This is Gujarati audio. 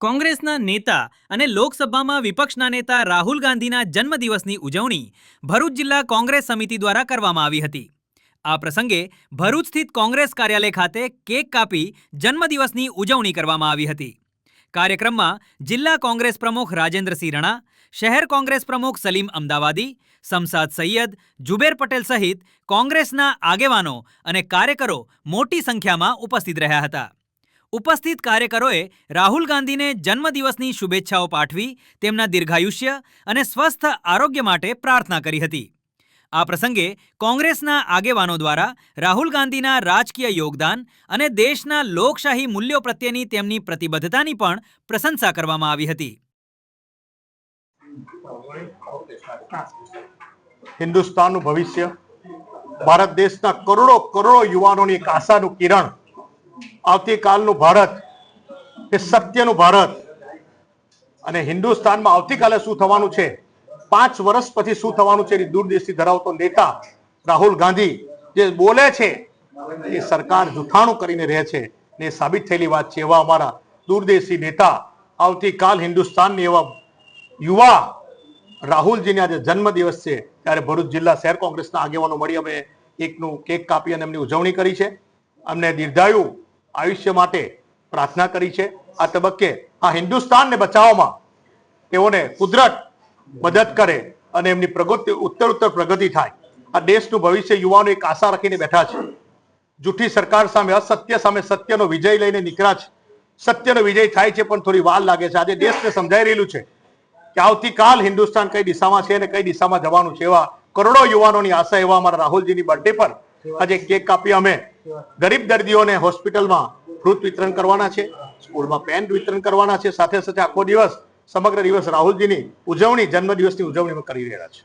કોંગ્રેસના નેતા અને લોકસભામાં વિપક્ષના નેતા રાહુલ ગાંધીના જન્મદિવસની ઉજવણી ભરૂચ જિલ્લા કોંગ્રેસ સમિતિ દ્વારા કરવામાં આવી હતી। આ પ્રસંગે ભરૂચ સ્થિત કોંગ્રેસ કાર્યાલય ખાતે કેક કાપી જન્મદિવસની ઉજવણી કરવામાં આવી હતી। કાર્યક્રમમાં જિલ્લા કોંગ્રેસ પ્રમુખ રાજેન્દ્રસિંહ રણા, શહેર કોંગ્રેસ પ્રમુખ સલીમ અમદાવાદી, શમસાદ સૈયદ, જુબેર પટેલ સહિત કોંગ્રેસના આગેવાનો અને કાર્યકરો મોટી સંખ્યામાં ઉપસ્થિત રહ્યા હતા। ઉપસ્થિત કાર્યકરોએ રાહુલ ગાંધીને જન્મદિવસની શુભેચ્છાઓ પાઠવી તેમના દીર્ઘાયુષ્ય અને સ્વસ્થ આરોગ્ય માટે પ્રાર્થના કરી હતી। આ પ્રસંગે કોંગ્રેસના આગેવાનો દ્વારા રાહુલ ગાંધીના રાજકીય યોગદાન અને દેશના લોકશાહી મૂલ્યો પ્રત્યેની તેમની પ્રતિબદ્ધતાની પણ પ્રશંસા કરવામાં આવી હતી। હિન્દુસ્તાનનું ભવિષ્ય, ભારત દેશના કરોડો કરોડો યુવાનોની એક આશાનું કિરણ, આવતીકાલનું ભારત એ સત્યનું ભારત અને હિન્દુસ્તાનમાં આવતીકાલે શું થવાનું છે, 5 વર્ષ પછી શું થવાનું છે એની દૂરદ્રષ્ટિ ધરાવતો નેતા રાહુલ ગાંધી જે બોલે છે એ સરકાર જૂઠાણું કરીને રહે છે ને એ સાબિત થયેલી વાત છે। એવા અમારા દૂરદેશી નેતા, આવતીકાલ હિન્દુસ્તાનની એવા યુવા રાહુલજીને આજે જન્મદિવસ છે ત્યારે ભરૂચ જિલ્લા શહેર કોંગ્રેસના આગેવાનો મળી અમે એકનું કેક કાપી અને એમની ઉજવણી કરી છે। અમને દીર્ઘાયુ આયુષ્ય માટે પ્રાર્થના કરી છે। આ તબક્કે આ હિન્દુસ્તાનને બચાવવામાં તેઓને કુદરત મદદ કરે અને એમની પ્રગતિ ઉત્તરોત્તર પ્રગતિ થાય। આ દેશનું ભવિષ્ય યુવાનો એક આશા રાખીને બેઠા છે। જૂઠી સરકાર સામે, અસત્ય સામે સત્યનો વિજય લઈને નીકળ્યા છે। સત્યનો વિજય થાય છે પણ થોડી વાર લાગે છે। આજે દેશને સમજાઈ રહેલું છે કે આવતીકાલ હિન્દુસ્તાન કઈ દિશામાં છે અને કઈ દિશામાં જવાનું છે। એવા કરોડો યુવાનોની આશા, એવા અમારા રાહુલજીની બર્થડે પર આજે કેક કાપી અમે ગરીબ દર્દીઓને હોસ્પિટલમાં ફ્રૂટ વિતરણ કરવાના છે, સ્કૂલમાં પેન વિતરણ કરવાના છે, સાથે સાથે આખો દિવસ સમગ્ર દિવસ રાહુલજીની ઉજવણી, જન્મદિવસની ઉજવણી કરી રહ્યા છે।